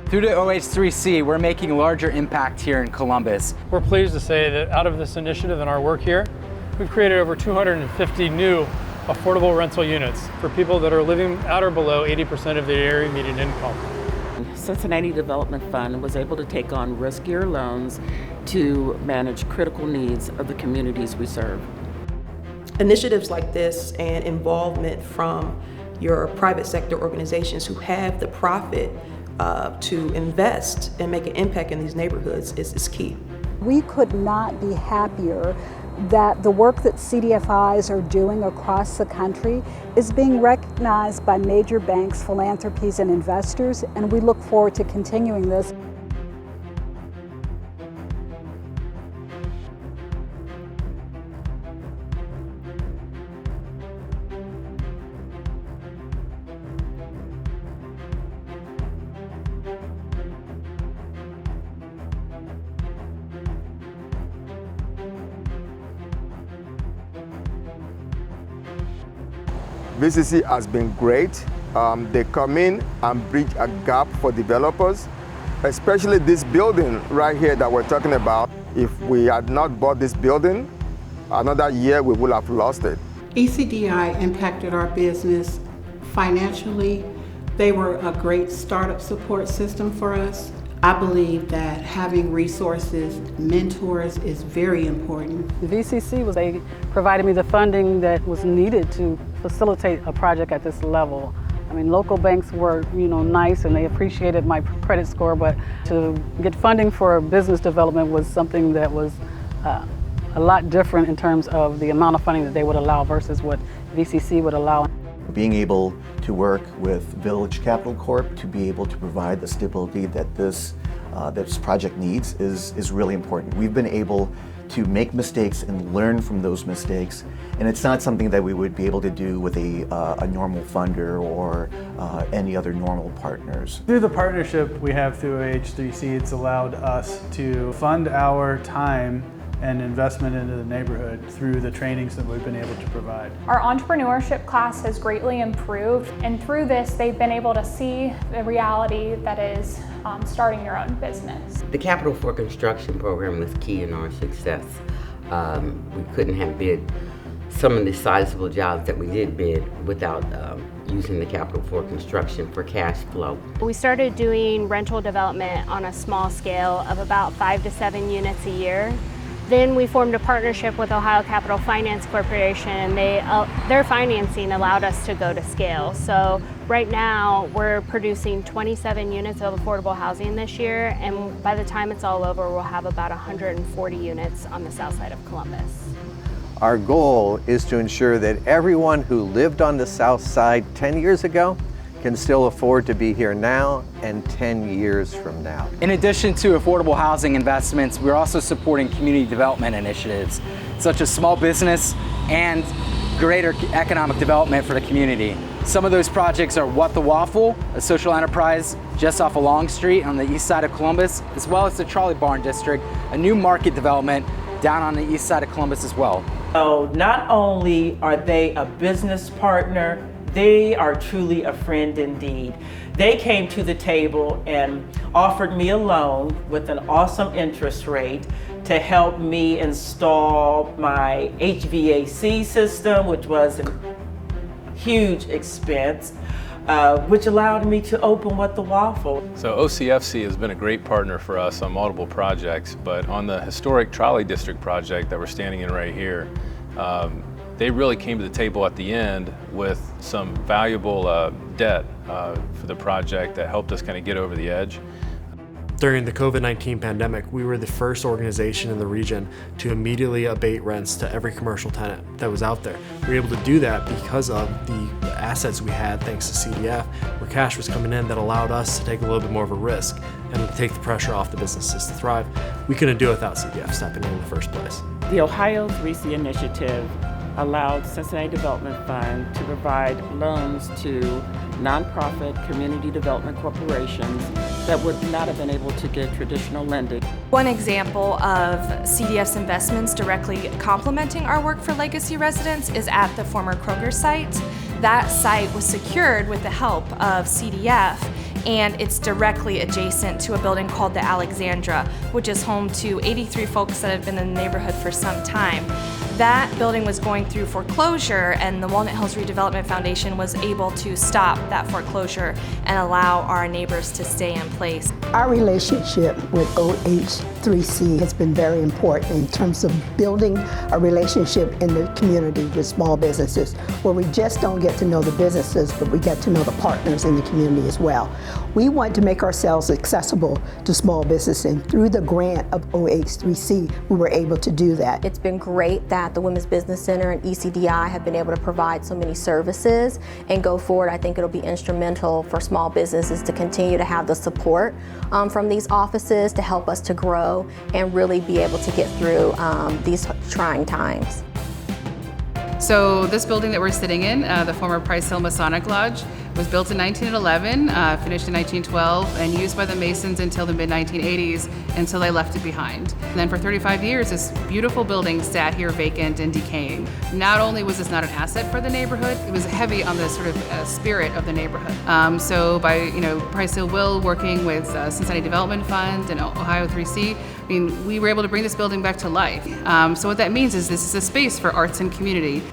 Through the OH3C, we're making larger impact here in Columbus. We're pleased to say that out of this initiative and our work here, we've created over 250 new affordable rental units for people that are living at or below 80% of their area median income. Cincinnati Development Fund was able to take on riskier loans to manage critical needs of the communities we serve. Initiatives like this and involvement from your private sector organizations who have the profit to invest and make an impact in these neighborhoods is key. We could not be happier that the work that CDFIs are doing across the country is being recognized by major banks, philanthropies, and investors, and we look forward to continuing this. VCC has been great. They come in and bridge a gap for developers, especially this building right here that we're talking about. If we had not bought this building, another year we would have lost it. ECDI impacted our business financially. They were a great startup support system for us. I believe that having resources, mentors is very important. The VCC they provided me the funding that was needed to facilitate a project at this level. I mean, local banks were, nice and they appreciated my credit score, but to get funding for business development was something that was a lot different in terms of the amount of funding that they would allow versus what VCC would allow. Being able to work with Village Capital Corp to be able to provide the stability that this project needs is really important. We've been able to make mistakes and learn from those mistakes, and it's not something that we would be able to do with a normal funder or any other normal partners. Through the partnership we have through OH3C, it's allowed us to fund our time and investment into the neighborhood through the trainings that we've been able to provide. Our entrepreneurship class has greatly improved, and through this they've been able to see the reality that is starting your own business. The Capital for Construction program was key in our success. We couldn't have bid some of the sizable jobs that we did bid without using the Capital for Construction for cash flow. We started doing rental development on a small scale of about 5 to 7 units a year. Then we formed a partnership with Ohio Capital Finance Corporation, and their financing allowed us to go to scale. So right now we're producing 27 units of affordable housing this year, and by the time it's all over we'll have about 140 units on the south side of Columbus. Our goal is to ensure that everyone who lived on the south side 10 years ago can still afford to be here now and 10 years from now. In addition to affordable housing investments, we're also supporting community development initiatives, such as small business and greater economic development for the community. Some of those projects are What the Waffle, a social enterprise just off of Long Street on the east side of Columbus, as well as the Trolley Barn District, a new market development down on the east side of Columbus as well. So not only are they a business partner, they are truly a friend indeed. They came to the table and offered me a loan with an awesome interest rate to help me install my HVAC system, which was a huge expense, which allowed me to open What the Waffle. So OCFC has been a great partner for us on multiple projects, but on the historic Trolley District project that we're standing in right here, they really came to the table at the end with some valuable debt for the project that helped us kind of get over the edge. During the COVID-19 pandemic, we were the first organization in the region to immediately abate rents to every commercial tenant that was out there. We were able to do that because of the assets we had thanks to CDF, where cash was coming in that allowed us to take a little bit more of a risk and to take the pressure off the businesses to thrive. We couldn't do it without CDF stepping in the first place. The OH3C initiative allowed Cincinnati Development Fund to provide loans to nonprofit community development corporations that would not have been able to get traditional lending. One example of CDF's investments directly complementing our work for legacy residents is at the former Kroger site. That site was secured with the help of CDF, and it's directly adjacent to a building called the Alexandra, which is home to 83 folks that have been in the neighborhood for some time. That building was going through foreclosure, and the Walnut Hills Redevelopment Foundation was able to stop that foreclosure and allow our neighbors to stay in place. Our relationship with OH3C has been very important in terms of building a relationship in the community with small businesses, where we just don't get to know the businesses, but we get to know the partners in the community as well. We want to make ourselves accessible to small business, and through the grant of OH3C, we were able to do that. It's been great that the Women's Business Center and ECDI have been able to provide so many services, and go forward, I think it'll be instrumental for small businesses to continue to have the support from these offices to help us to grow and really be able to get through these trying times. So this building that we're sitting in, the former Price Hill Masonic Lodge, was built in 1911, finished in 1912, and used by the Masons until the mid-1980s, until they left it behind. And then for 35 years, this beautiful building sat here vacant and decaying. Not only was this not an asset for the neighborhood, it was heavy on the sort of spirit of the neighborhood. So by Price Hill Will working with Cincinnati Development Fund and OH3C, we were able to bring this building back to life. So what that means is this is a space for arts and community.